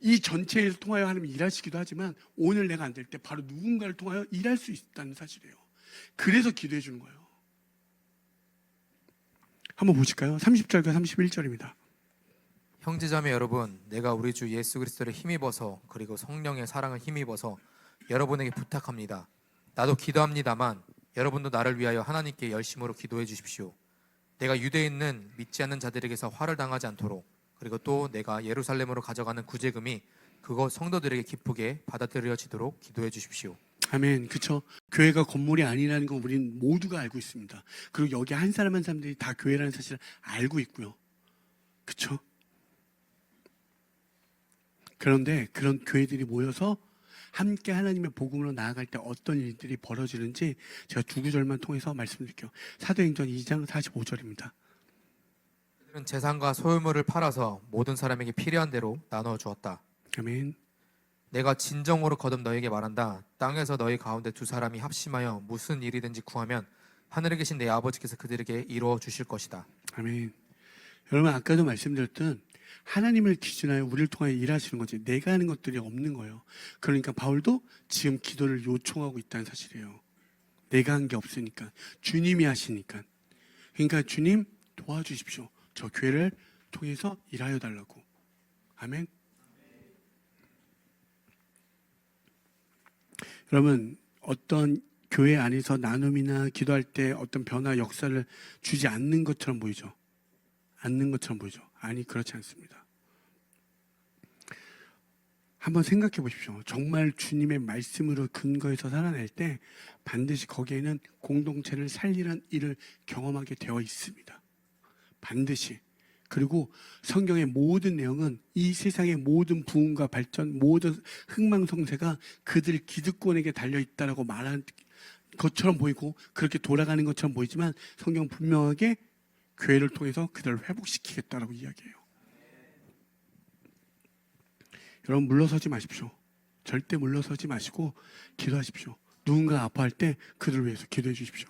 이 전체를 통하여 하나님이 일하시기도 하지만 오늘 내가 안 될 때 바로 누군가를 통하여 일할 수 있다는 사실이에요. 그래서 기도해 주는 거예요. 한번 보실까요? 30절과 31절입니다. 형제자매 여러분, 내가 우리 주 예수 그리스도를 힘입어서 그리고 성령의 사랑을 힘입어서 여러분에게 부탁합니다. 나도 기도합니다만 여러분도 나를 위하여 하나님께 열심으로 기도해 주십시오. 내가 유대에 있는 믿지 않는 자들에게서 화를 당하지 않도록, 그리고 또 내가 예루살렘으로 가져가는 구제금이 그것 성도들에게 기쁘게 받아들여지도록 기도해 주십시오. 아멘. 그렇죠. 교회가 건물이 아니라는 건 우리는 모두가 알고 있습니다. 그리고 여기 한 사람 한 사람들이 다 교회라는 사실을 알고 있고요. 그렇죠. 그런데 그런 교회들이 모여서 함께 하나님의 복음으로 나아갈 때 어떤 일들이 벌어지는지 제가 두 구절만 통해서 말씀드릴게요. 사도행전 2장 45절입니다. 그들은 재산과 소유물을 팔아서 모든 사람에게 필요한 대로 나누어 주었다. 아멘. 내가 진정으로 거듭 너에게 말한다. 땅에서 너희 가운데 두 사람이 합심하여 무슨 일이든지 구하면 하늘에 계신 내 아버지께서 그들에게 이루어 주실 것이다. 아멘. 여러분 아까도 말씀드렸던 하나님을 기준하여 우리를 통하여 일하시는 거지 내가 하는 것들이 없는 거예요. 그러니까 바울도 지금 기도를 요청하고 있다는 사실이에요. 내가 한 게 없으니까 주님이 하시니까. 그러니까 주님 도와주십시오. 저 교회를 통해서 일하여 달라고. 아멘. 여러분 어떤 교회 안에서 나눔이나 기도할 때 어떤 변화 역사를 주지 않는 것처럼 보이죠. 않는 것처럼 보이죠. 아니 그렇지 않습니다. 한번 생각해 보십시오. 정말 주님의 말씀으로 근거해서 살아낼 때 반드시 거기에는 공동체를 살리는 일을 경험하게 되어 있습니다. 반드시. 그리고 성경의 모든 내용은 이 세상의 모든 부흥과 발전, 모든 흥망성쇠가 그들 기득권에게 달려있다라고 말하는 것처럼 보이고 그렇게 돌아가는 것처럼 보이지만 성경은 분명하게 교회를 통해서 그들을 회복시키겠다라고 이야기해요. 여러분 물러서지 마십시오. 절대 물러서지 마시고 기도하십시오. 누군가 아파할 때 그들을 위해서 기도해 주십시오.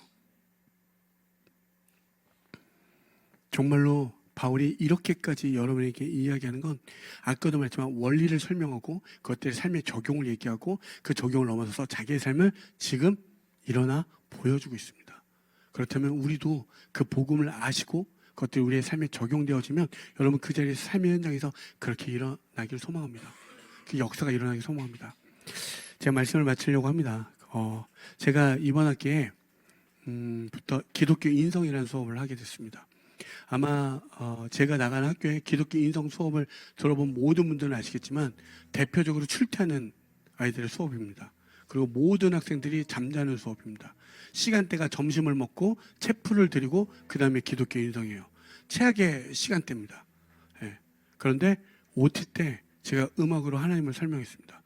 정말로 바울이 이렇게까지 여러분에게 이야기하는 건 아까도 말했지만 원리를 설명하고 그것들의 삶의 적용을 얘기하고 그 적용을 넘어서서 자기의 삶을 지금 일어나 보여주고 있습니다. 그렇다면 우리도 그 복음을 아시고 그것들이 우리의 삶에 적용되어지면 여러분 그 자리에서 삶의 현장에서 그렇게 일어나기를 소망합니다. 그 역사가 일어나기를 소망합니다. 제가 말씀을 마치려고 합니다. 제가 이번 학기에 부터 기독교 인성이라는 수업을 하게 됐습니다. 아마 제가 나가는 학교에 기독교 인성 수업을 들어본 모든 분들은 아시겠지만 대표적으로 출퇴하는 아이들의 수업입니다. 그리고 모든 학생들이 잠자는 수업입니다. 시간대가 점심을 먹고 채플을 드리고 그 다음에 기독교 인성이에요. 최악의 시간대입니다. 예. 그런데 OT 때 제가 음악으로 하나님을 설명했습니다.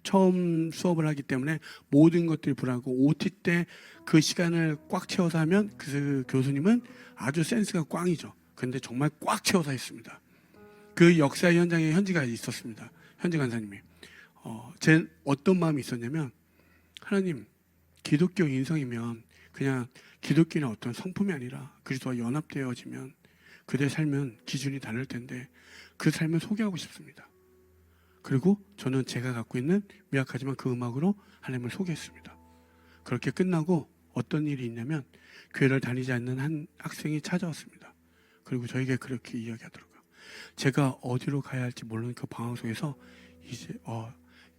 처음 수업을 하기 때문에 모든 것들이 불안하고 OT 때 그 시간을 꽉 채워서 하면 그 교수님은 아주 센스가 꽝이죠. 그런데 정말 꽉 채워서 했습니다. 그 역사의 현장에 현지가 있었습니다. 현지 간사님이. 제 어떤 마음이 있었냐면 하나님 기독교 인성이면 그냥 기독교는 어떤 성품이 아니라 그리스도와 연합되어지면 그들의 삶은 기준이 다를 텐데 그 삶을 소개하고 싶습니다. 그리고 저는 제가 갖고 있는 미약하지만 그 음악으로 하나님을 소개했습니다. 그렇게 끝나고 어떤 일이 있냐면 교회를 다니지 않는 한 학생이 찾아왔습니다. 그리고 저에게 그렇게 이야기하더라고요. 제가 어디로 가야 할지 모르는 그 방황 속에서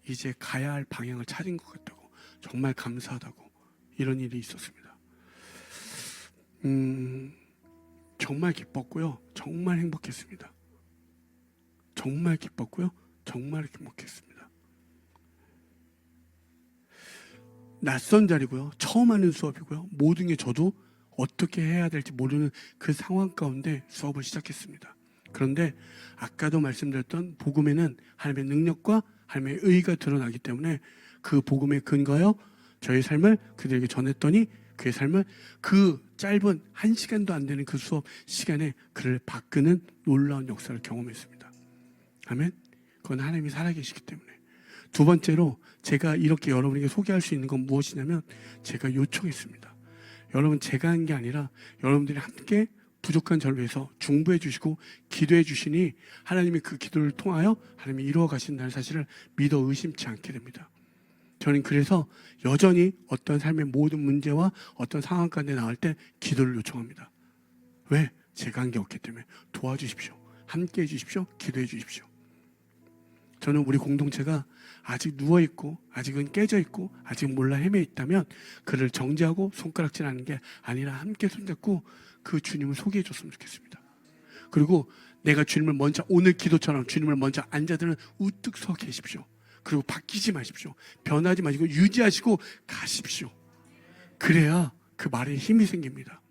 이제 가야 할 방향을 찾은 것 같다고, 정말 감사하다고, 이런 일이 있었습니다. 정말 기뻤고요. 정말 행복했습니다. 정말 기뻤고요. 정말 행복했습니다. 낯선 자리고요. 처음 하는 수업이고요. 모든 게 저도 어떻게 해야 될지 모르는 그 상황 가운데 수업을 시작했습니다. 그런데 아까도 말씀드렸던 복음에는 하나님의 능력과 하나님의 의가 드러나기 때문에 그 복음에 근거하여 저의 삶을 그들에게 전했더니 그의 삶을 그 짧은 1시간도 안 되는 그 수업 시간에 그를 바꾸는 놀라운 역사를 경험했습니다. 아멘. 그건 하나님이 살아계시기 때문에. 두 번째로 제가 이렇게 여러분에게 소개할 수 있는 건 무엇이냐면 제가 요청했습니다. 여러분, 제가 한 게 아니라 여러분들이 함께 부족한 저를 위해서 중보해 주시고 기도해 주시니 하나님이 그 기도를 통하여 하나님이 이루어 가신다는 사실을 믿어 의심치 않게 됩니다. 저는 그래서 여전히 어떤 삶의 모든 문제와 어떤 상황 가운데 나올 때 기도를 요청합니다. 왜? 제가 한 게 없기 때문에. 도와주십시오. 함께 해주십시오. 기도해 주십시오. 저는 우리 공동체가 아직 누워있고 아직은 깨져있고 아직 몰라 헤매 있다면 그를 정죄하고 손가락질하는 게 아니라 함께 손잡고 그 주님을 소개해 줬으면 좋겠습니다. 그리고 내가 주님을 먼저, 오늘 기도처럼 주님을 먼저 앉아들은 우뚝 서 계십시오. 그리고 바뀌지 마십시오. 변하지 마시고 유지하시고 가십시오. 그래야 그 말에 힘이 생깁니다.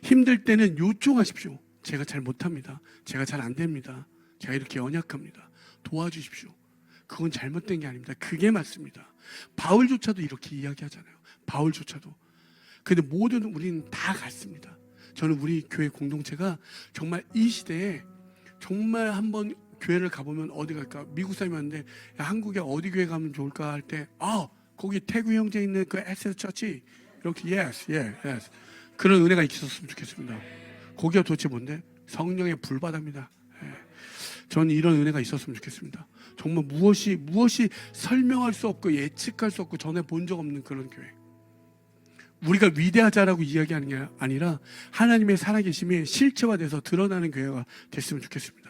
힘들 때는 요청하십시오. 제가 잘 못합니다. 제가 잘 안 됩니다. 제가 이렇게 연약합니다. 도와주십시오. 그건 잘못된 게 아닙니다. 그게 맞습니다. 바울조차도 이렇게 이야기하잖아요. 바울조차도. 근데 모든 우리는 다 같습니다. 저는 우리 교회 공동체가 정말 이 시대에 정말 한번 교회를 가보면 어디 갈까? 미국 사람이었는데 야, 한국에 어디 교회 가면 좋을까 할 때 거기 태구 형제 있는 그 에세스 처치 이렇게 yes. 그런 은혜가 있었으면 좋겠습니다. 거기가 도대체 뭔데? 성령의 불바다입니다. 저는 이런 은혜가 있었으면 좋겠습니다. 정말 무엇이 설명할 수 없고 예측할 수 없고 전에 본 적 없는 그런 교회. 우리가 위대하자라고 이야기하는 게 아니라 하나님의 살아계심이 실체화돼서 드러나는 교회가 됐으면 좋겠습니다.